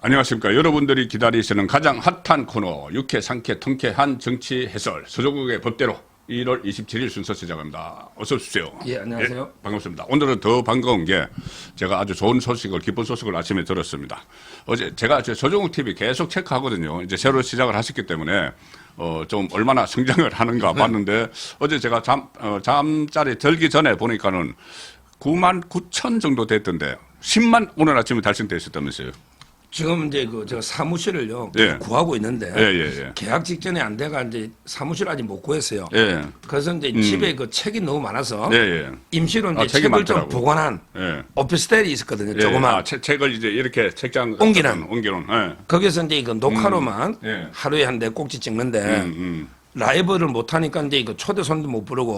안녕하십니까. 여러분들이 기다리시는 가장 핫한 코너 유쾌 상쾌 통쾌한 정치 해설 서조국의 법대로 1월 27일 순서 시작합니다. 어서 오십시오. 예, 안녕하세요. 예, 반갑습니다. 오늘은 더 반가운 게 제가 아주 좋은 소식을 기쁜 소식을 아침에 들었습니다. 어제 제가 서조국 TV 계속 체크하거든요. 이제 새로 시작을 하셨기 때문에 좀 얼마나 성장을 하는가 봤는데 어제 제가 잠자리 들기 전에 보니까는 9만 9천 정도 됐던데 10만 오늘 아침에 달성됐었다면서요. 지금 이제 제가 사무실을요 예. 구하고 있는데 예. 계약 직전에 안 돼가 이제 사무실 아직 못 구했어요. 예. 그래서 이제 집에 책이 너무 많아서 예. 임시로 이제 책이 책을 좀 많더라고. 보관한 예. 오피스텔이 있었거든요. 예. 조그만. 책을 이제 이렇게 책장 옮기는. 예. 거기서 이제 이거 녹화로만 예. 하루에 한 4꼭지 찍는데 라이브를 못 하니까 이제 이거 초대 손도 못 부르고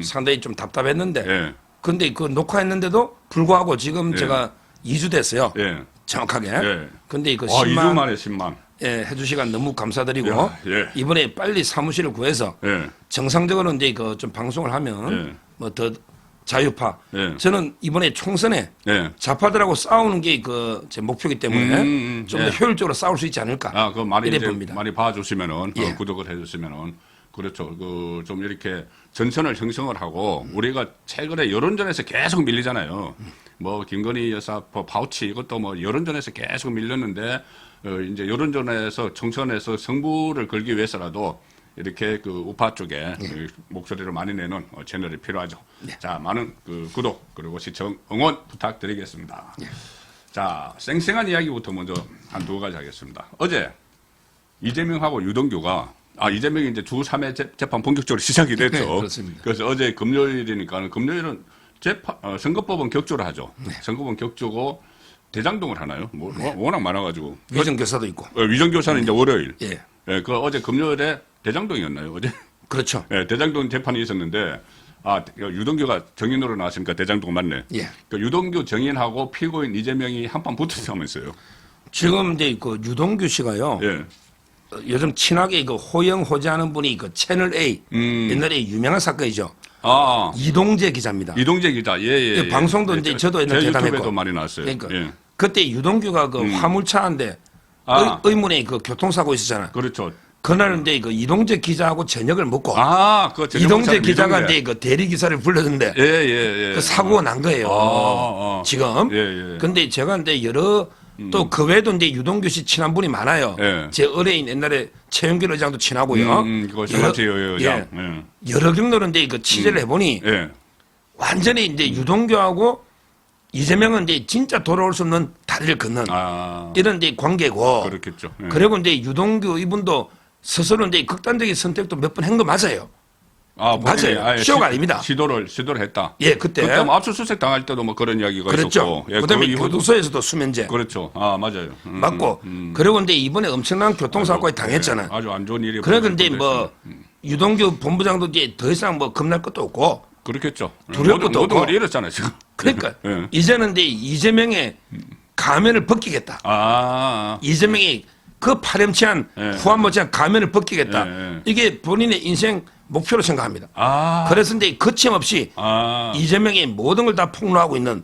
상당히 좀 답답했는데 예. 근데 그 녹화했는데도 불구하고 지금 제가 2주 됐어요. 예. 정확하게. 예. 근데 이거 2주 10만 만에 10만. 예, 해주시간 너무 감사드리고 야, 예. 이번에 빨리 사무실을 구해서 예. 정상적으로 이제 그 좀 방송을 하면 예. 뭐 더 자유파. 예. 저는 이번에 총선에 예. 좌파들하고 싸우는 게 그 제 목표이기 때문에 좀 더 예. 효율적으로 싸울 수 있지 않을까. 아, 그 많이 이래 이제 봅니다. 많이 봐주시면은 예. 구독을 해주시면은 그렇죠. 그 좀 이렇게 전선을 형성을 하고 우리가 최근에 여론전에서 계속 밀리잖아요. 뭐 김건희 여사 파우치 이것도 뭐 여론전에서 계속 밀렸는데 이제 여론전에서 총선에서 승부를 걸기 위해서라도 이렇게 그 우파 쪽에 목소리를 많이 내는 채널이 필요하죠. 자, 많은 그 구독 그리고 시청 응원 부탁드리겠습니다. 자, 쌩쌩한 이야기부터 먼저 한 두 가지 하겠습니다. 어제 이재명하고 유동규가 이재명이 이제 주 3회 재판 본격적으로 시작이 됐죠. 네, 그렇습니다. 그래서 어제 금요일이니까 금요일은 선거법은 격주를 하죠. 선거법은 격주고 대장동을 하나요? 뭐 워낙 많아가지고. 위정교사도 있고. 위정교사는 이제 월요일. 예. 예, 그 어제 금요일에 대장동이었나요? 어제? 그렇죠. 예, 대장동 재판이 있었는데 유동규가 정인으로 나왔으니까 대장동 맞네. 예. 그 유동규 정인하고 피고인 이재명이 한판 붙었다면서요. 지금 이제 그 유동규 씨가요. 예. 요즘 친하게 그 호영 호재하는 분이 그 채널 A 옛날에 유명한 사건이죠. 이동재 기자입니다. 이동재 기자. 예. 방송도 이제 저도 옛날에 제 대담했고. 유튜브에도 많이 나왔어요. 그러니까 예. 그때 유동규가 그 화물차인데 의문에 그 교통사고 있었잖아요. 그렇죠. 그날은 이제 그 이동재 기자하고 저녁을 먹고 그 이동재 기자가 이제 그 대리 기사를 불렀는데 예. 그 사고가 난 거예요. 지금. 예. 근데 제가 이제 여러 또 그 외에도 이제 유동규 씨 친한 분이 많아요. 예. 제 의뢰인 옛날에 최영길 의장도 친하고요. 그거 신한채 의장. 여러 경로로 이제 그 취재를 해보니 예. 완전히 이제 유동규하고 이재명은 이제 진짜 돌아올 수 없는 다리를 걷는 이런 이제 관계고. 그렇겠죠. 예. 그리고 이제 유동규 이분도 스스로 이제 극단적인 선택도 몇 번 한 거 맞아요. 맞아요. 쇼가 아닙니다. 시도를 했다. 예, 그때 뭐 압수수색 당할 때도 뭐 그런 이야기가 그렇죠. 있었고. 예, 그다음에 그 이후도 교도소에서도 수면제. 그렇죠. 맞아요. 맞고. 그리고 이제 이번에 엄청난 교통사고에 당했잖아요. 아주 안 좋은 일이. 그러니까 이제 뭐 유동규 본부장도 이제 더 이상 뭐 겁날 것도 없고. 그렇겠죠. 두려울 것도 모든 없고. 걸 잃었잖아요 지금. 그러니까 예. 이제는 이제 이재명의 가면을 벗기겠다. 이재명이 그 파렴치한 후한 못지한 가면을 벗기겠다. 이게 본인의 인생 목표로 생각합니다. 그래서 이제 거침없이 이재명이 모든 걸 다 폭로하고 있는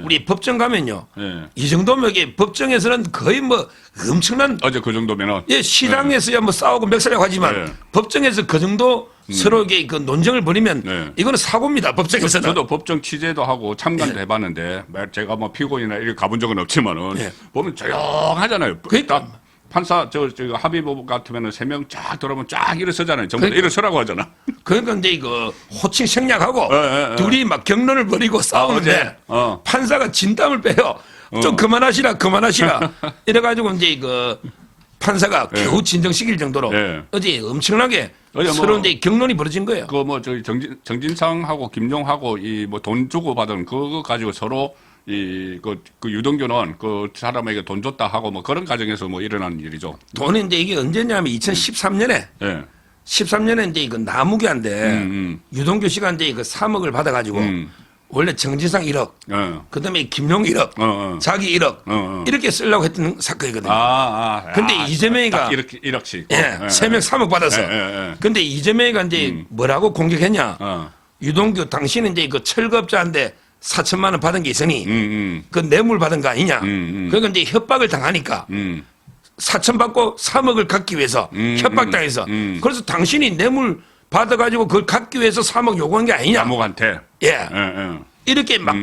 우리 법정 가면요. 이 정도면 이게 법정에서는 거의 뭐 엄청난 어제 그 정도면은 시장에서야 뭐 싸우고 멱살이라고 하지만 법정에서 그 정도 서로 이게 그 논쟁을 벌이면 이거는 사고입니다. 법정에서는. 저도 법정 취재도 하고 참관도 해봤는데 제가 뭐 피고인이나 이렇게 가본 적은 없지만은 보면 조용하잖아요. 그러니까. 판사 저 합의법 같으면은 3명 쫙 들어오면 쫙 일어서잖아요. 전부 다 일어서라고 하잖아. 그러니까 이제 이거 호칭 생략하고 둘이 막 경론을 벌이고 싸우는데 판사가 진땀을 빼요. 좀 그만하시라. 이래가지고 이제 그 판사가 겨우 진정시킬 정도로 어제 엄청나게 서로 이제 경론이 벌어진 거예요. 그 뭐 저기 정진상하고 김용하고 이 뭐 돈 주고 받은 그거 가지고 서로 그 유동규는 그 사람에게 돈 줬다 하고 뭐 그런 과정에서 뭐 일어난 일이죠. 돈이 이제 이게 언제냐면 2013년에 13년에 이제 그 나무교인데 유동규 씨가 이제 그 3억을 받아가지고 원래 정진상 1억, 그다음에 김용 1억, 자기 1억 이렇게 쓰려고 했던 사건이거든요. 근데 이재명이가 1억씩. 3명 3억 받아서. 근데 이재명이가 이제 뭐라고 공격했냐? 유동규 당신은 이제 그 철거업자인데 4천만 원 받은 게 있으니 그 뇌물 받은 거 아니냐. 그러니까 이제 협박을 당하니까 4천 받고 3억을 갖기 위해서 협박당해서 그래서 당신이 뇌물 받아가지고 그걸 갖기 위해서 3억 요구한 게 아니냐. 감옥한테. 예. 이렇게 막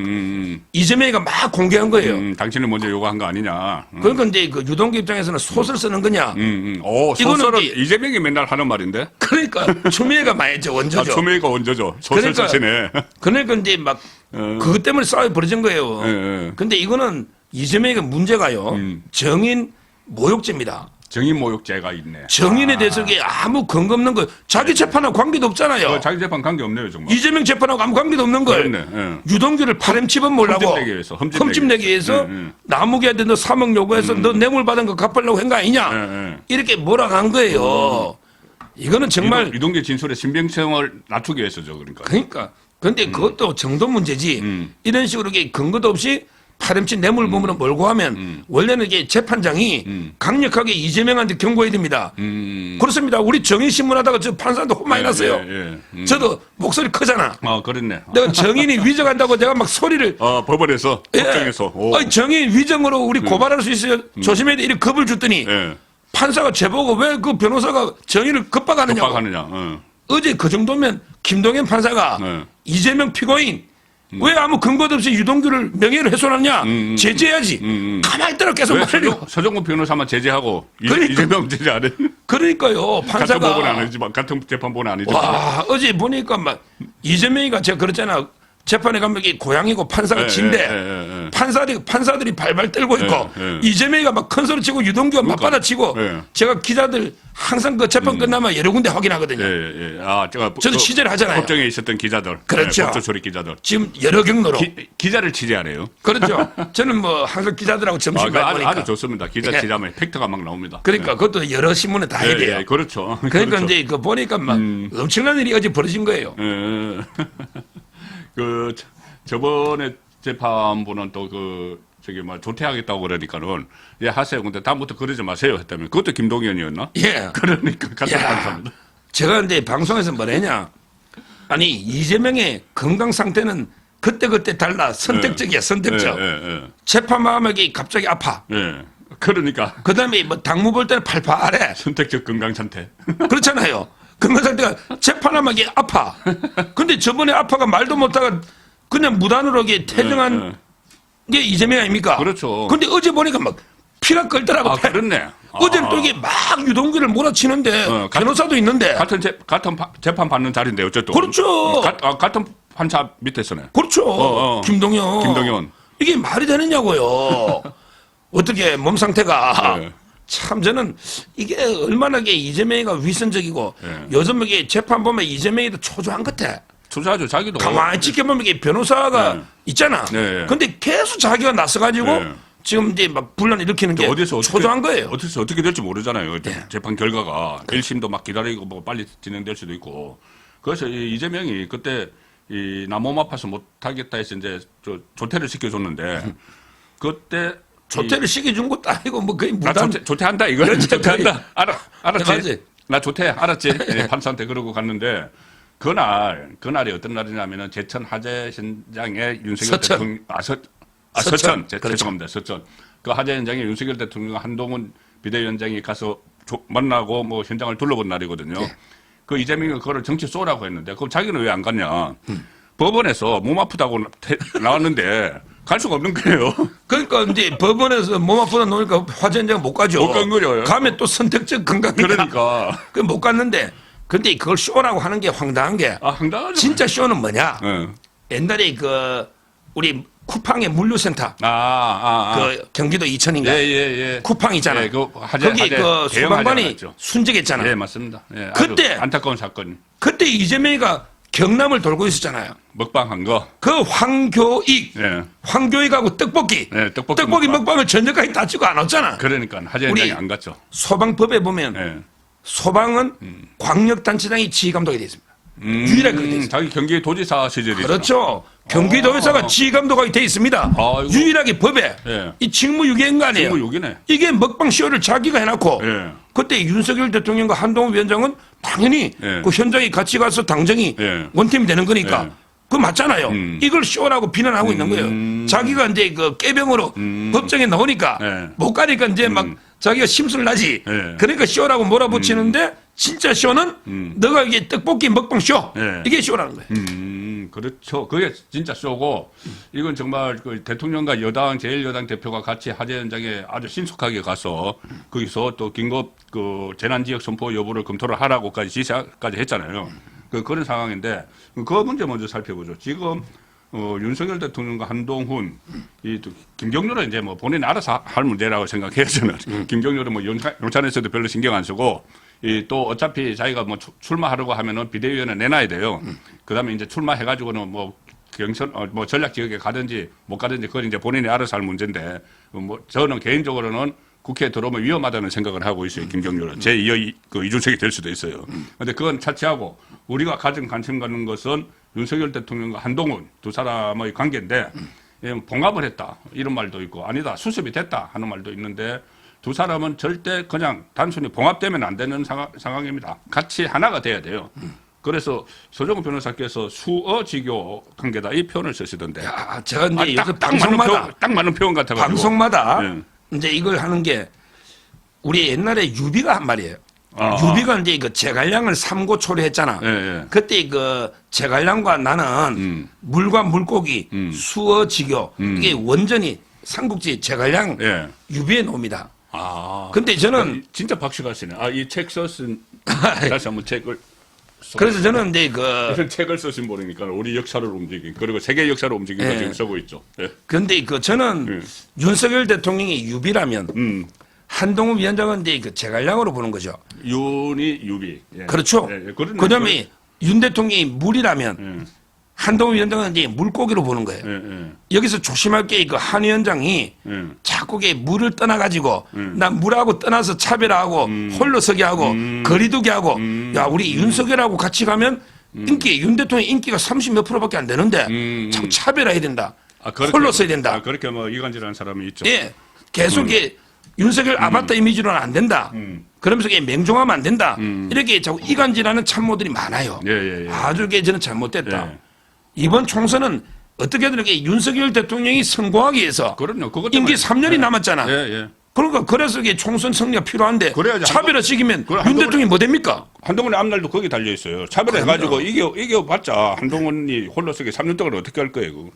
이재명이가 막 공개한 거예요. 당신이 먼저 요구한 거 아니냐. 그러니까 이제 그 유동규 입장에서는 소설 쓰는 거냐. 오, 소설은 이재명이 맨날 하는 말인데. 그러니까 추미애가 많이 했죠. 원조죠. 추미애가 원조죠. 소설 그러니까, 쓰시네. 그러니까 이제 막 그것 때문에 싸움이 벌어진 거예요. 근데 이거는 이재명이가 문제가요. 정인 모욕죄입니다. 정인 모욕죄가 있네. 정인에 대해서 이게 아무 근거 없는 거. 자기 재판하고 관계도 없잖아요. 자기 재판 관계 없네요, 정말. 이재명 재판하고 아무 관계도 없는 걸. 그렇네. 유동규를 파렴치범 몰라고 흠집 내기 위해서 나무기한테 너 3억 요구해서 너 뇌물 받은 거 갚으려고 한 거 아니냐. 이렇게 몰아간 거예요. 이거는 정말 유동규 진술의 신빙성을 낮추기 위해서죠, 그러니까. 그러니까. 근데 그것도 정도 문제지. 이런 식으로 이게 근거도 없이 파렴치 뇌물범으로 몰고 하면 원래는 이게 재판장이 강력하게 이재명한테 경고해야 됩니다. 그렇습니다. 우리 정인신문하다가 저 판사한테 혼 많이 났어요. 저도 목소리 크잖아. 그렇네. 내가 정인이 위정한다고 내가 막 소리를. 법원에서, 법정에서. 아니, 정인 위정으로 우리 고발할 수 있어요. 조심해야 돼. 이렇게 겁을 줬더니 판사가 제보고 왜 그 변호사가 정인을 겁박하느냐고. 어제 그 정도면 김동연 판사가 이재명 피고인 왜 아무 근거도 없이 유동규를 명예를 훼손하느냐 제재해야지. 가만히 있더라 계속 말해요. 서정훈 변호사만 제재하고 그러니까, 이재명 제재 안 해. 그러니까요. 판사가 같은 법은 아니지만 같은 재판부는 아니지만. 와, 어제 보니까 막 이재명이가 제가 그랬잖아. 재판에 가면 이게 고향이고 판사가 진데 판사들이 발발 떨고 있고 이재명이가 막 큰 소리 치고 유동규가 맞받아치고 제가 기자들 항상 그 재판 끝나면 여러 군데 확인하거든요. 제가 저도 취재를 하잖아요. 법정에 있었던 기자들, 그렇죠. 법조 처리 기자들. 지금 여러 경로로 기자를 취재하네요. 그렇죠. 저는 뭐 항상 기자들하고 점심 가보니까 아주 좋습니다. 기자 취재하면 팩트가 막 나옵니다. 그러니까 그것도 여러 신문에 다 해야 돼요. 그렇죠. 그러니까 이제 그 보니까 막 엄청난 일이 어제 벌어진 거예요. 저번에 재판부는 또 조퇴하겠다고 그러니까는 하세요. 근데 다음부터 그러지 마세요 했다면 그것도 김동연이었나? 예. 그러니까 같은 판사입니다. 제가 근데 방송에서 뭐랬냐? 아니 이재명의 건강 상태는 그때 달라. 선택적이야, 선택적. 재판마감하기 갑자기 아파. 그러니까. 그다음에 뭐 당무 볼 때는 팔팔해. 선택적 건강 상태. 그렇잖아요. 건강 상태가 재판하기 아파. 근데 저번에 아파가 말도 못하가 그냥 무단으로 퇴정한 게 이재명 아닙니까? 그렇죠. 근데 어제 보니까 막 피가 끓더라고. 그렇네. 어제는 또 이게 막 유동규를 몰아치는데 변호사도 있는데. 같은 재판 받는 자리인데 어쨌든. 그렇죠. 같은 판사 밑에서네. 그렇죠. 김동연. 이게 말이 되느냐고요. 어떻게 몸 상태가. 참 저는 이게 얼마나 이재명이가 위선적이고 요즘 이게 재판 보면 이재명이도 초조한 것 같아. 초조하죠. 자기도. 가만히 지켜보면 이게 변호사가 있잖아. 근데 계속 자기가 나서가지고 지금 이제 막 분란 일으키는 게 초조한 거예요. 어떻게 될지 모르잖아요. 재판 결과가 1심도 막 기다리고 뭐 빨리 진행될 수도 있고. 그래서 이재명이 그때 나 몸 아파서 못 하겠다 해서 이제 조퇴를 시켜줬는데 그때 조퇴를 시켜준 것도 아니고 뭐 거의 무단 조퇴한다 이거. 조퇴한다. 알았지. 맞지? 나 조퇴 알았지. 판사한테 그러고 갔는데 그날이 어떤 날이냐면은 제천 화재 현장에 윤석열 대통령 서천. 죄송합니다. 서천. 그 화재 현장에 윤석열 대통령 한동훈 비대위원장이 가서 만나고 뭐 현장을 둘러본 날이거든요. 그 이재명이 그거를 정치 쏘라고 했는데 그럼 자기는 왜 안 갔냐? 법원에서 몸 아프다고 나왔는데 갈 수가 없는 거예요. 그러니까 이제 법원에서 몸 아프다 놓으니까 화재 현장 못 가죠. 못 간 거죠. 가면 또 선택적 건강이니까. 그러니까. 못 갔는데 근데 그걸 쇼라고 하는 게 황당한 게. 황당하죠. 진짜 쇼는 뭐냐? 옛날에 우리 쿠팡의 물류센터. 그 경기도 이천인가? 쿠팡 있잖아요. 거기 그 소방관이 순직했잖아요. 맞습니다. 그때 안타까운 사건. 그때 이재명이가 경남을 돌고 있었잖아요. 먹방한 거. 그 황교익하고 떡볶이. 떡볶이 먹방을 전역까지 다 찍고 안 왔잖아. 그러니까 화재 현장에 안 갔죠. 소방법에 보면 소방은 광역단체장이 지휘감독이 되어 있습니다. 유일하게 그렇게 되어 있습니다. 자기 경기도지사 시절이죠. 그렇죠. 경기도지사가 지휘감독이 되어 있습니다. 유일하게 법에 이 직무유기인 거 아니에요. 직무유기네. 이게 먹방 쇼를 자기가 해놨고 그때 윤석열 대통령과 한동훈 위원장은 당연히 그 현장에 같이 가서 당정이 원팀이 되는 거니까 그거 맞잖아요. 이걸 쇼라고 비난하고 있는 거예요. 자기가 이제 그 깨병으로 법정에 나오니까 네. 못 가니까 이제 막 자기가 심술 나지. 네. 그러니까 쇼라고 몰아붙이는데 진짜 쇼는 너가 이게 떡볶이 먹방 쇼. 네. 이게 쇼라는 거예요. 그렇죠. 그게 진짜 쇼고, 이건 정말 그 대통령과 여당, 제1여당 대표가 같이 화재 현장에 아주 신속하게 가서, 거기서 또 긴급 그 재난지역 선포 여부를 검토를 하라고까지 지시까지 했잖아요. 그런 상황인데, 그 문제 먼저 살펴보죠. 지금, 윤석열 대통령과 한동훈, 또 김경률은 이제 뭐 본인이 알아서 할 문제라고 생각해요, 저는. 김경률은 뭐 용산에서도 별로 신경 안 쓰고, 또 어차피 자기가 뭐 출마하려고 하면은 비대위원회 내놔야 돼요. 그 다음에 이제 출마해가지고는 뭐 경선, 뭐 전략 지역에 가든지 못 가든지 그건 이제 본인이 알아서 할 문제인데, 뭐 저는 개인적으로는 국회에 들어오면 위험하다는 생각을 하고 있어요, 김경률은. 그 이준석이 될 수도 있어요. 근데 그건 차치하고 우리가 가장 관심 갖는 것은 윤석열 대통령과 한동훈 두 사람의 관계인데, 봉합을 했다. 이런 말도 있고, 아니다. 수습이 됐다. 하는 말도 있는데, 두 사람은 절대 그냥 단순히 봉합되면 안 되는 상황입니다. 같이 하나가 돼야 돼요. 그래서 서정훈 변호사께서 수어지교 관계다 이 표현을 쓰시던데. 야, 제가 이제 딱 맞는 표현 같아가지고. 방송마다 이제 이걸 하는 게 우리 옛날에 유비가 한 말이에요. 유비가 이제 그 제갈량을 삼고초려 했잖아. 그때 그 제갈량과 나는 물과 물고기, 수어지교 이게 원전이 삼국지 제갈량 유비의 놈이다. 근데 저는 진짜 박식하시네. 이 책 썼은 다시 한번 책을. 그래서 저는 이제 무슨 책을 쓰신 분이니까 우리 역사를 움직인 그리고 세계 역사를 움직인 거 지금 쓰고 있죠. 그런데 저는 윤석열 대통령이 유비라면 한동훈 위원장은 이제 그 제갈량으로 보는 거죠. 윤이 유비. 그렇죠. 그다음에 윤 대통령이 물이라면 한동훈 위원장은 이제 물고기로 보는 거예요. 여기서 조심할 게 그 한 위원장이 자꾸 물을 떠나가지고 난 물하고 떠나서 차별하고 홀로 서게 하고 거리두기 하고 야 우리 윤석열하고 같이 가면 윤 대통령 인기가 30 몇 프로밖에 안 되는데 참 차별해야 된다. 홀로 서야 된다. 그렇게 뭐 이간질하는 사람이 있죠. 예, 계속 윤석열 아바타 이미지로는 안 된다. 그러면서 맹종하면 안 된다. 이렇게 자꾸 이간질하는 참모들이 많아요. 아주 저는 잘못됐다. 이번 총선은 어떻게든 이렇게 윤석열 대통령이 성공하기 위해서 그럼요. 임기 3년이 남았잖아. 그러니까 그래서 이게 총선 승리가 필요한데 차별화 시키면 윤 대통령이 뭐 됩니까? 한동훈의 앞날도 거기 달려 있어요. 차별해가지고 이겨봤자 한동훈이 홀로 서게 3년 동안 어떻게 할 거예요?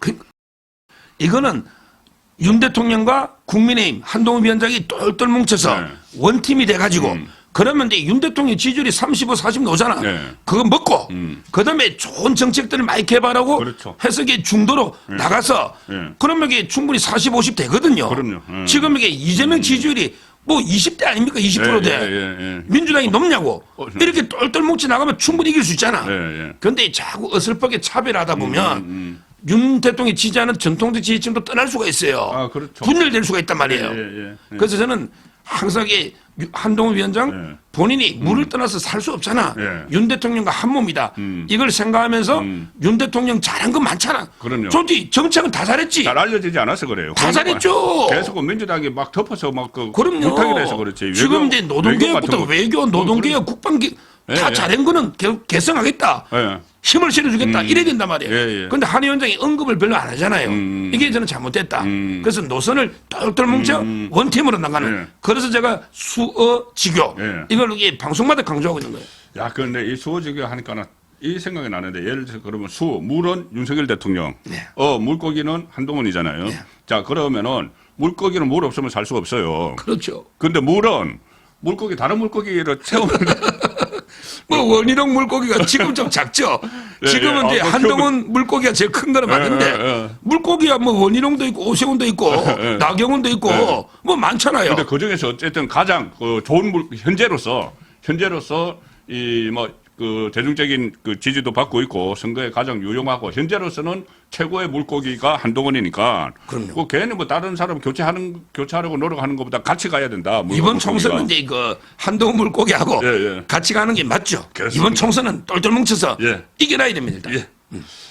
이거는 윤 대통령과 국민의힘 한동훈 위원장이 똘똘 뭉쳐서 원팀이 돼가지고 그러면 이제 윤 대통령 지지율이 35, 40 나오잖아. 그거 먹고 그다음에 좋은 정책들을 많이 개발하고 해서 이게 중도로 나가서 그러면 이게 충분히 40, 50 되거든요. 지금 이게 이재명 지지율이 뭐 20대 아닙니까? 20%대. 민주당이 높냐고. 이렇게 똘똘 뭉쳐 나가면 충분히 이길 수 있잖아. 그런데 자꾸 어설프게 차별하다 보면 윤 대통령이 지지하는 전통적 지지층도 떠날 수가 있어요. 분열될 수가 있단 말이에요. 그래서 저는 항상 한동훈 위원장 본인이 물을 떠나서 살 수 없잖아. 윤 대통령과 한 몸이다. 이걸 생각하면서 윤 대통령 잘한 건 많잖아. 솔직히 정책은 다 잘했지. 잘 알려지지 않아서 그래요. 다 잘했죠. 계속 민주당이 막 덮어서 막 그럼요. 못하게 해서 그렇지. 지금 이제 노동개혁부터 외교, 노동개혁, 국방기 다 잘한 거는 개성하겠다. 힘을 실어주겠다. 이래야 된단 말이에요. 그런데 한 위원장이 언급을 별로 안 하잖아요. 이게 저는 잘못됐다. 그래서 노선을 똘똘 뭉쳐 원팀으로 나가는. 그래서 제가 수어지교 이걸 이게 방송마다 강조하고 있는 거예요. 야, 그런데 이 수어지교 하니까는 이 생각이 나는데 예를 들어서 그러면 물은 윤석열 대통령, 물고기는 한동훈이잖아요. 자, 그러면은 물고기는 물 없으면 살 수가 없어요. 그렇죠. 근데 물은 물고기 다른 물고기를 채우면 뭐 원희룡 물고기가 지금 좀 작죠. 지금은 이제 한동훈 물고기가 제일 큰 거는 맞는데 물고기야 뭐 원희룡도 있고 오세훈도 있고 나경원도 있고 뭐 많잖아요. 근데 그 중에서 어쨌든 가장 좋은 현재로서 이 뭐 그 대중적인 그 지지도 받고 있고 선거에 가장 유용하고 현재로서는 최고의 물고기가 한동훈이니까. 그 걔는 뭐 다른 사람 교체하려고 노력하는 것보다 같이 가야 된다. 이번 총선은 이제 그 한동훈 물고기하고 같이 가는 게 맞죠. 그렇습니다. 이번 총선은 똘똘 뭉쳐서 이겨놔야 됩니다.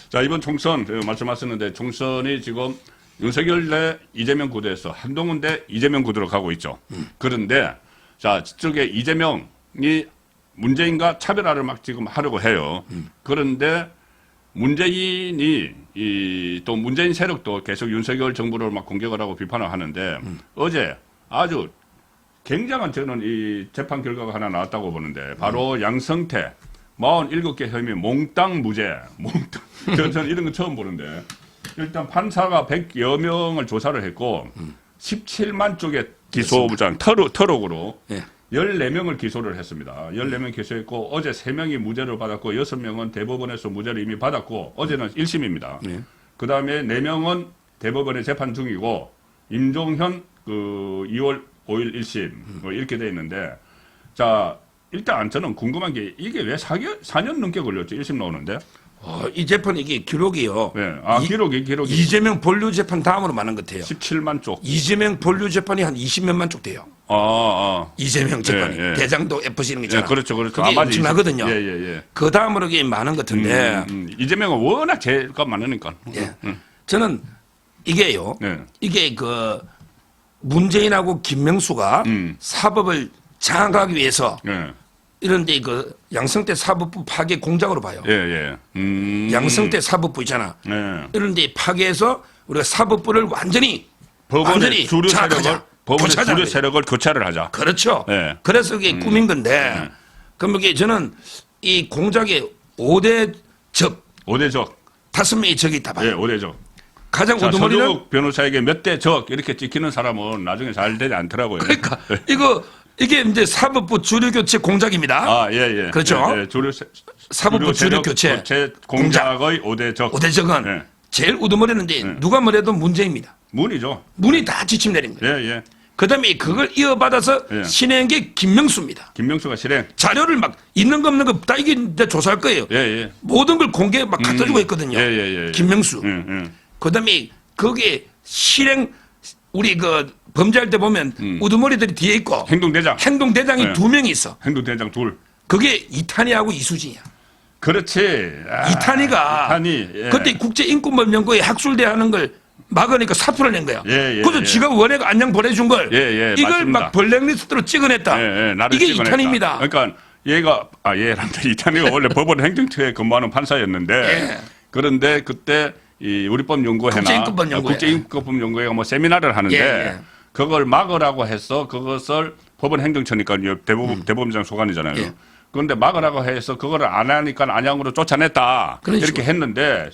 자, 이번 총선 말씀하셨는데 총선이 지금 윤석열 대 이재명 구도에서 한동훈 대 이재명 구도로 가고 있죠. 그런데 자, 저쪽에 이재명이 문재인과 차별화를 막 지금 하려고 해요. 그런데 문재인이 또 문재인 세력도 계속 윤석열 정부를 막 공격을 하고 비판을 하는데 어제 아주 굉장한 저는 이 재판 결과가 하나 나왔다고 보는데 바로 양성태 47개 혐의 몽땅 무죄. 몽땅. 저는 이런 거 처음 보는데 일단 판사가 100여 명을 조사를 했고 17만 쪽의 기소부장 터록으로 예. 14명을 기소를 했습니다. 14명 기소했고 어제 3명이 무죄를 받았고 6명은 대법원에서 무죄를 이미 받았고 어제는 1심입니다. 예. 그다음에 4명은 대법원에 재판 중이고 임종현 그 2월 5일 1심 뭐 이렇게 돼 있는데 자 일단 저는 궁금한 게 이게 왜 4년 넘게 걸렸죠? 1심 나오는데. 이 재판 이게 기록이요. 네. 아, 기록이. 이재명 본류 재판 다음으로 많은 것 같아요. 17만 쪽. 이재명 본류 재판이 한 20몇만 쪽 돼요. 이재명 재판이. 예. 대장도 FC 이런 거 있잖아요. 그렇죠. 그게 엄청나거든요. 예. 그 다음으로 이게 많은 것 같은데. 이재명은 워낙 죄가 많으니까. 예. 저는 이게요. 네. 이게 그 문재인하고 김명수가 사법을 장악하기 위해서 예. 이런데 그 양성태 사법부 파괴 공작으로 봐요. 예. 양성태 사법부 있잖아. 예. 이런데 파괴해서 우리가 사법부를 완전히 법원의 주류 장악하자. 세력을 교차를 하자. 그렇죠. 예. 그래서 이게 꾸민 건데 그럼 이게 저는 이 공작의 5대 적 5대 적. 5명이 적이 있다 봐요. 예, 5대 적. 가장 자, 우두머리는 서정욱 변호사에게 몇 대 적 이렇게 찍히는 사람은 나중에 잘 되지 않더라고요. 그러니까 이게 이제 사법부 주류 교체 공작입니다. 아, 예. 그렇죠. 사법부 주류 교체 공작의 5대 적. 5대 적은 예. 제일 우두머리는데 누가 뭐래도 문재인입니다. 문이죠. 문이 다 지침 내린 거예요. 예. 그다음에 그걸 이어받아서 예. 신행한 게 김명수입니다. 김명수가 실행. 자료를 막 있는 거 없는 거 다 이게 이제 조사할 거예요. 예. 모든 걸 공개 막 갖다 주고 있거든요. 예. 김명수. 예. 그다음에 거기에 실행 우리 그 범죄할 때 보면 우두머리들이 뒤에 있고 행동대장이 예. 2명이 있어. 행동대장 둘. 그게 이탄희하고 이수진이야. 그렇지. 이탄희가 예. 그때 국제인권법연구에 학술대하는 걸 막으니까 사표를 낸 거야. 예. 그래서 지가 원액 안양 보내준 걸 예. 이걸 맞습니다. 막 블랙리스트로 찍어냈다. 예. 나를 이게 찍어냈다. 이탄희입니다. 그러니까 얘란다. 이탄희가 원래 법원 행정처에 근무하는 판사였는데 예. 그런데 그때 이 우리법연구회나 국제인권법연구회가 뭐 세미나를 하는데 예. 그걸 막으라고 해서 그것을 법원 행정처니까 대법원장 소관이잖아요. 예. 그런데 막으라고 해서 그거를 안 하니까 안양으로 쫓아냈다. 그런 이렇게 식으로. 했는데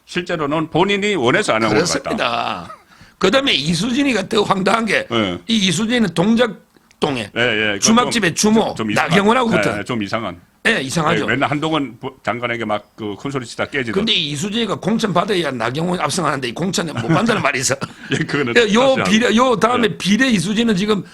실제로는 본인이 원해서 안양으로 갔다. 그렇습니다. 그다음에 이수진이가 더 황당한 게 예. 이 이수진은 동작동에 예. 주막집의 주모 좀 이상한. 나경원하고 붙은 좀 이상한. 이상하죠. 맨날 한동훈 장관에게 막 그 큰소리 치다 깨지던. 근데 이 이수진이가 공천 받아야 나경원이 압승하는데 이 공천에 못 받는다는 말이 있어. 그거는 요 다음에 비례 이수진은 지금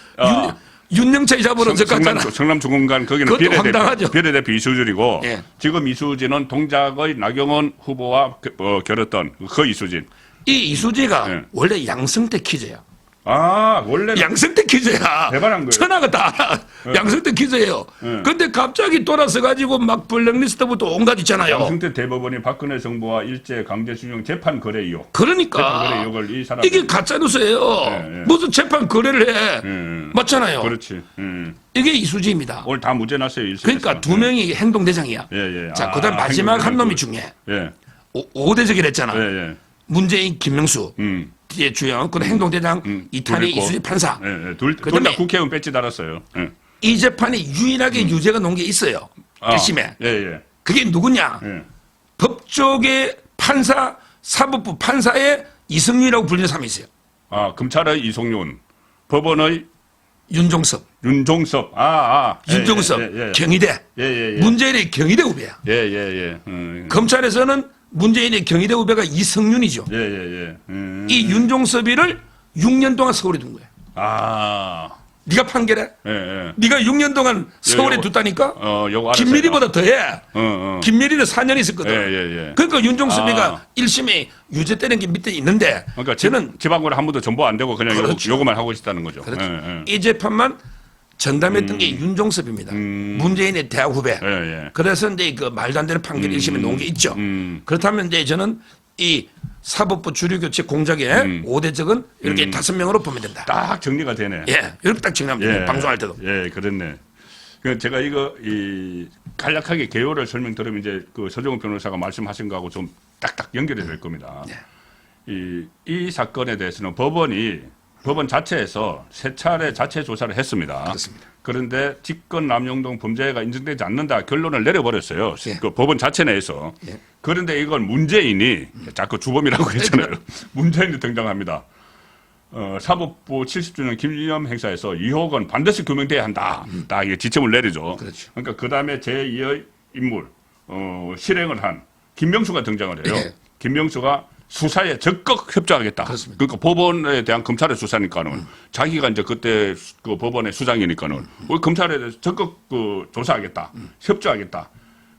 윤영철이 잡으러 갔잖아. 성남중공간 거기는 그것도 황당하죠. 비례대표 이수진이고 예. 지금 이수진은 동작의 나경원 후보와 결했던 그 이수진. 이 이수진이가 예. 원래 양성태 퀴즈야. 원래는 양성태 퀴즈야. 대단한 거예요. 천하가 다 양성태 퀴즈예요. 근데 갑자기 돌아서 가지고 막 블랙리스트부터 온갖 있잖아요. 양승태 대법원이 박근혜 정부와 일제 강제징용 재판 거래 의혹. 그러니까 재판 거래 의혹을 이 사람 이게 가짜뉴스예요. 무슨 재판 거래를 해. 맞잖아요. 그렇지. 이게 이수지입니다. 오늘 다 무죄 났어요. 그러니까 2명이 행동대장이야. 예. 자, 그다음 마지막 한 놈이 중요해. 예. 5대적이라 했잖아. 예. 문재인, 김명수. 뒤에 주영, 그다음 행동대장 이탄희, 이수지 판사. 둘 다 국회의원 배지 달았어요. 이 재판이 유일하게 유죄가 놓은 게 있어요. 1심에. 예. 그게 누구냐? 예. 법조계 판사, 사법부 판사의 이승윤이라고 불리는 사람이 있어요. 검찰의 이송윤, 법원의 윤종섭. 윤종섭. 경희대. 예. 문재인의 경희대 후배야. 예. 검찰에서는 문재인의 경희대 후배가 이승윤이죠. 예. 이 윤종섭이를 6년 동안 서울에 둔 거야. 네가 판결해? 예. 네가 6년 동안 서울에 뒀다니까? 김미리보다 더해. 김미리는 4년 있었거든. 예. 그러니까 윤종섭이가 1심에 유죄 때린 게 밑에 있는데 그러니까 저는 지방으로 한 번도 전보 안 되고 그냥 그렇죠. 요거만 하고 있다는 거죠. 그렇죠. 예. 이 재판만 전담했던 게 윤종섭입니다. 문재인의 대학 후배. 예. 그래서 이제 그 말도 안 되는 판결 1심에 놓은 게 있죠. 그렇다면 이제 저는 이 사법부 주류교체 공작의 5대적은 이렇게 5명으로 보면 된다. 딱 정리가 되네. 예, 이렇게 딱 정리하면 됩니다. 방송할 때도. 예, 그렇네. 그 제가 이거 간략하게 개요를 설명드리면 이제 그 서정훈 변호사가 말씀하신 거하고 좀 딱딱 연결이 될 겁니다. 이 사건에 대해서는 법원 자체에서 세 차례 자체 조사를 했습니다. 그렇습니다. 그런데 직권 남용 등 범죄가 인정되지 않는다 결론을 내려버렸어요. 그 법원 자체 내에서. 그런데 이걸 문재인이 자꾸 주범이라고 했잖아요. 문재인이 등장합니다. 사법부 70주년 기념 행사에서 2억 원 반드시 규명돼야 한다. 딱 이게 지침을 내리죠. 그렇죠. 그러니까 그 다음에 제2의 인물 실행을 한 김명수가 등장을 해요. 김명수가 수사에 적극 협조하겠다. 그렇습니다. 그러니까 법원에 대한 검찰의 수사니까는 자기가 이제 그때 그 법원의 수장이니까는 우리 검찰에 대해서 적극 조사하겠다. 협조하겠다.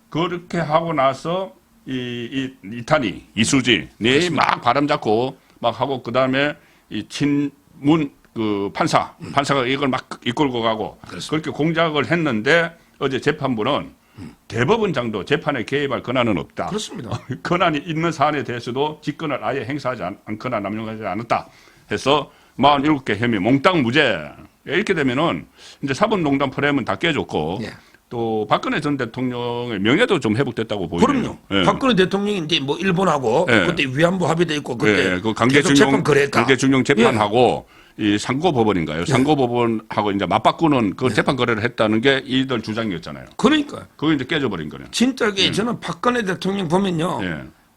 그렇게 하고 나서 이탄이 이수진이 막 바람 잡고 막 하고 그 다음에 이 친문 그 판사가 이걸 막 이끌고 가고 그렇습니다. 그렇게 공작을 했는데 어제 재판부는 대법원장도 재판에 개입할 권한은 없다. 그렇습니다. 권한이 있는 사안에 대해서도 직권을 아예 행사하지 않거나 남용하지 않았다 해서 47개 혐의 몽땅 무죄. 이렇게 되면은 이제 사법농단 프레임은 다 깨졌고 또 박근혜 전 대통령의 명예도 좀 회복됐다고 보이네요. 그럼요. 박근혜 대통령이 이제 뭐 일본하고 그때 위안부 합의돼 있고 그때 그 계속 재판 거래했다. 강제징용 재판하고 이 상고법원인가요? 상고법원하고 이제 맞바꾸는 그 재판 거래를 했다는 게 이들 주장이었잖아요. 그러니까 그거 이제 깨져버린 거네요. 진짜게 저는 박근혜 대통령 보면요.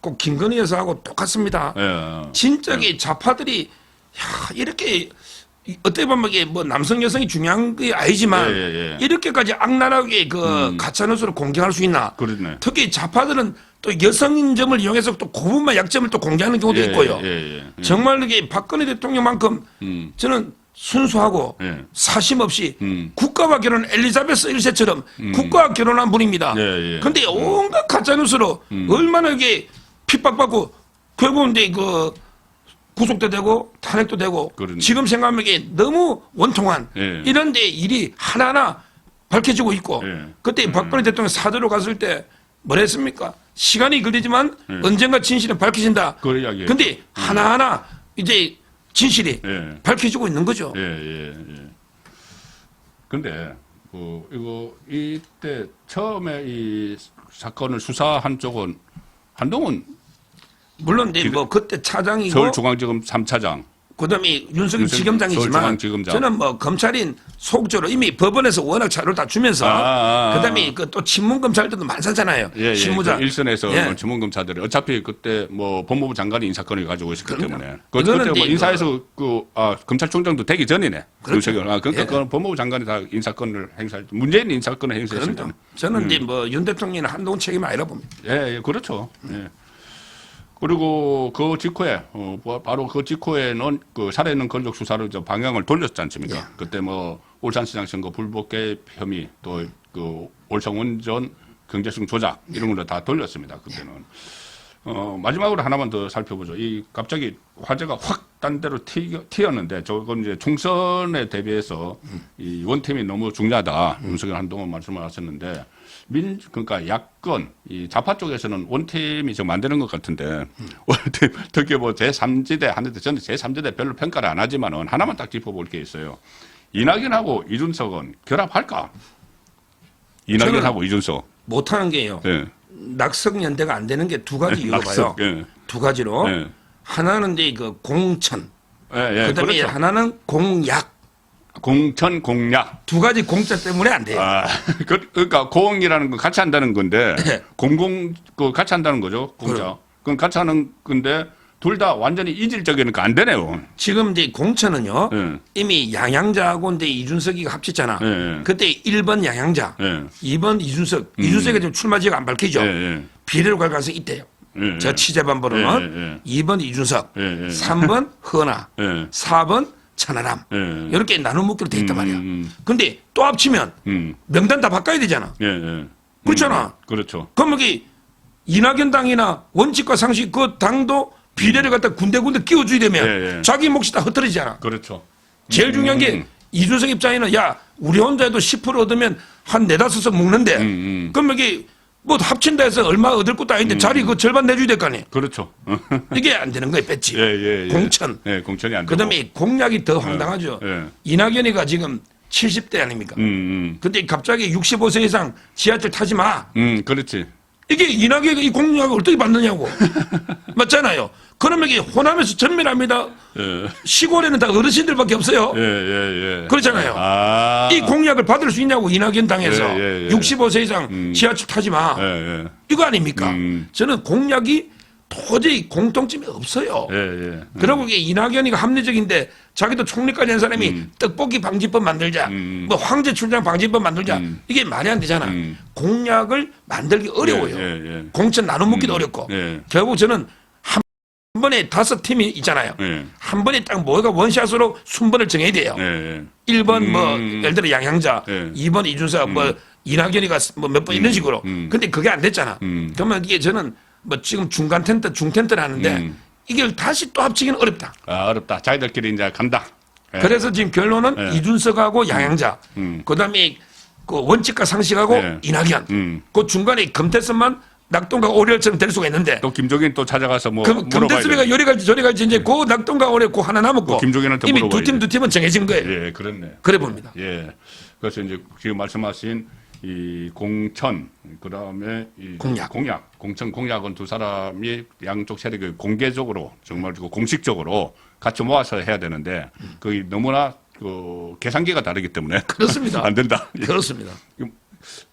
꼭 김건희 여사하고 똑같습니다. 진짜게 좌파들이 이렇게 어떻게 보면 이게 뭐 남성 여성이 중요한 게 아니지만 이렇게까지 악랄하게 그 가짜뉴스를 공개할 수 있나? 그렇네. 특히 좌파들은 또 여성점을 이용해서 또 그 부분만 약점을 또 공개하는 경우도 있고요. 정말 이게 박근혜 대통령만큼 저는 순수하고 사심 없이 국가와 결혼 엘리자베스 1세처럼 국가와 결혼한 분입니다. 그런데 온갖 가짜뉴스로 얼마나 이게 핍박받고 결국은 이제 그 구속도 되고 탄핵도 되고 지금 생각하면 이게 너무 원통한 이런 데 일이 하나하나 밝혀지고 있고 그때 박근혜 대통령 사저로 갔을 때 뭐라 했습니까? 시간이 걸리지만 언젠가 진실은 밝혀진다. 근데 하나하나 이제 진실이 밝혀지고 있는 거죠. 근데 이거 이때 처음에 이 사건을 수사한 쪽은 한동훈 물론 이제 뭐 그때 차장이고 서울중앙지검 3차장 그다음에 윤석열 지검장이지만 서울중앙지검장. 저는 뭐 검찰인 속적으로 이미 법원에서 워낙 자료를 다 주면서 그다음에 그 또 친문검찰들도 많잖아요. 실무자 그 일선에서 친문검찰들이 어차피 그때 뭐 법무부 장관이 인사권을 가지고 있었기 때문에 그때 뭐 인사에서 검찰총장도 되기 전이네. 그렇죠. 그러니까 그 법무부 장관이 다 인사권을 행사할 문재인 인사권을 행사했습니다. 저는 이제 뭐 윤 대통령은 한동훈 책임이 아니라 봅니다. 그렇죠. 그리고 그 직후에 바로 그 직후에는 그 살아있는 권력 수사를 방향을 돌렸지 않습니까? 그때 뭐 울산시장 선거 불법 개입 혐의 또 그 올성운전 경제성 조작 이런 걸로 다 돌렸습니다. 그때는 마지막으로 하나만 더 살펴보죠. 이 갑자기 화제가 확 딴 데로 튀었는데 저건 이제 총선에 대비해서 이 원팀이 너무 중요하다. 윤석열 한동훈 말씀을 하셨는데 그러니까 야권 이 좌파 쪽에서는 원팀이 지금 만드는 것 같은데 원팀 특히 뭐 제3지대 하는데 저는 제3지대 별로 평가를 안 하지만은 하나만 딱 짚어볼 게 있어요. 이낙연하고 이준석은 결합할까? 이낙연하고 이준석 못하는 게요. 낙석연대가 안 되는 게 두 가지 이유가 봐요. 두 가지로 하나는 이제 그 공천, 그다음에 그렇죠. 하나는 공약. 공천 공약 두 가지 공짜 때문에 안 돼요. 그러니까 공이라는 건 같이 한다는 건데 같이 한다는 거죠. 공짜. 그럼 같이 하는 건데 둘 다 완전히 이질적이니까 안 되네요. 지금 이제 공천은요. 이미 양양자하고 이제 이준석이가 합쳤잖아. 그때 1번 양양자, 2번 이준석. 이준석이 지금 출마 지역 안 밝히죠. 비례로 갈 가능성이 있대요. 저 취재반부로는 2번 이준석, 3번 허나, 4번 천하람 이렇게 나눠 먹기로 돼 있단 말이야. 근데 또 합치면 명단 다 바꿔야 되잖아. 그렇잖아. 그렇죠. 그럼 여기 이낙연 당이나 원칙과 상식 그 당도 비례를 갖다 군데군데 끼워줘야 되면 자기 몫이 다 흩어지잖아. 그렇죠. 제일 중요한 게 이준석 입장에는 야 우리 혼자 해도 10% 얻으면 한 4-5석 먹는데 그럼 여기 뭐 합친다 해서 얼마 얻을 것도 아닌데 자리 그 절반 내줘야 될 거 아니에요. 그렇죠. 이게 안 되는 거예요. 뺐지. 공천. 공천이 안 되고. 그다음에 공약이 더 황당하죠. 이낙연이가 지금 70대 아닙니까? 근데 갑자기 65세 이상 지하철 타지 마. 그렇지. 이게 이낙연이 이 공약을 어떻게 받느냐고. 맞잖아요. 그러면 이게 호남에서 전멸합니다. 예. 시골에는 다 어르신들밖에 없어요. 예. 그렇잖아요. 아. 이 공약을 받을 수 있냐고 이낙연 당에서 예. 65세 이상 지하철 타지 마. 예. 이거 아닙니까? 저는 공약이 도저히 공통점이 없어요. 예. 그리고 이게 이낙연이가 합리적인데 자기도 총리까지 한 사람이 떡볶이 방지법 만들자, 뭐 황제 출장 방지법 만들자, 이게 말이 안 되잖아. 공약을 만들기 어려워요. 예. 공천 나눠 먹기도 어렵고. 예. 결국 저는 한 번에 5팀이 있잖아요. 예. 한 번에 딱 뭐가 원샷으로 순번을 정해야 돼요. 예. 1번 뭐 예를 들어 양양자, 예. 2번 이준석, 뭐 이낙연이가 뭐 몇 번 이런 식으로. 근데 그게 안 됐잖아. 그러면 이게 저는 뭐 지금 중간 텐트, 중텐트를 하는데 이걸 다시 또 합치기는 어렵다. 아, 어렵다. 자기들끼리 이제 간다. 예. 그래서 지금 결론은 이준석하고 양양자, 그다음에 그 원칙과 상식하고 예. 이낙연, 그 중간에 금태섭만 낙동강 오리알처럼 될 수가 있는데. 또 김종인 또 찾아가서 뭐 그럼 물어봐야 금태섭이가 돼. 요리 갈지 저리 갈지 이제 그 낙동강 오리 그 하나 남았고 김종인한테 이미 물어봐야 두 팀은 정해진 거예요. 예, 그렇네. 그래 봅니다. 예. 그래서 이제 지금 말씀하신 이 공천, 그다음에 이 공약. 공천 공약은 두 사람이 양쪽 세력이 공개적으로 정말 그 공식적으로 같이 모아서 해야 되는데 그게 너무나 그 계산기가 다르기 때문에 그렇습니다. 안 된다. 그렇습니다.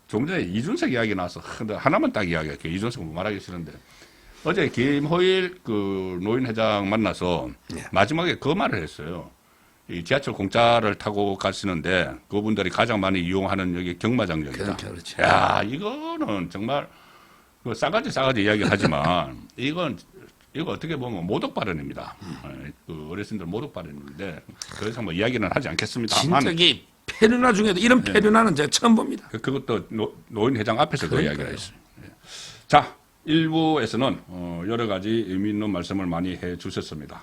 좀 전에 이준석 이야기 나와서 하나만 딱 이야기할게요. 이준석 말하기 싫은데 어제 김호일 그 노인 회장 만나서 마지막에 그 말을 했어요. 이 지하철 공짜를 타고 가시는데 그분들이 가장 많이 이용하는 여기 경마장역이다. 그렇죠. 야, 이거는 정말 그 싸가지 이야기를 하지만 이거 어떻게 보면 모독 발언입니다. 그 어르신들 모독 발언인데 그래서 뭐 이야기는 하지 않겠습니다만. 진짜 이게 페르나 중에도 이런 페르나는 제가 처음 봅니다. 그것도 노인 회장 앞에서 그 이야기를 했어요. 예. 자, 1부에서는 여러 가지 의미 있는 말씀을 많이 해 주셨습니다.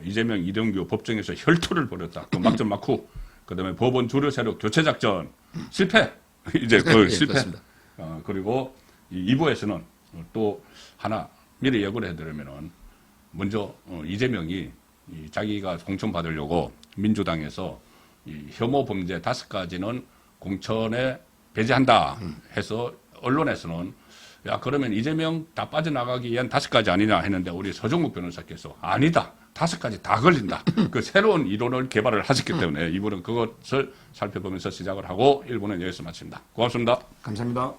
이재명, 이동규 법정에서 혈투를 벌였다. 그 막전 막후. 그다음에 법원 주류 세력 교체 작전 실패. 이제 그 실패. 그렇습니다. 그리고 이 2부에서는 또 하나 미리 예고를 해드리면은 먼저 이재명이 자기가 공천 받으려고 민주당에서 이 혐오 범죄 5가지는 공천에 배제한다 해서 언론에서는 야 그러면 이재명 다 빠져나가기 위한 5가지 아니냐 했는데 우리 서정국 변호사께서 아니다. 5가지 다 걸린다. 그 새로운 이론을 개발을 하셨기 때문에 이분은 그것을 살펴보면서 시작을 하고 1부는 여기서 마칩니다. 고맙습니다. 감사합니다.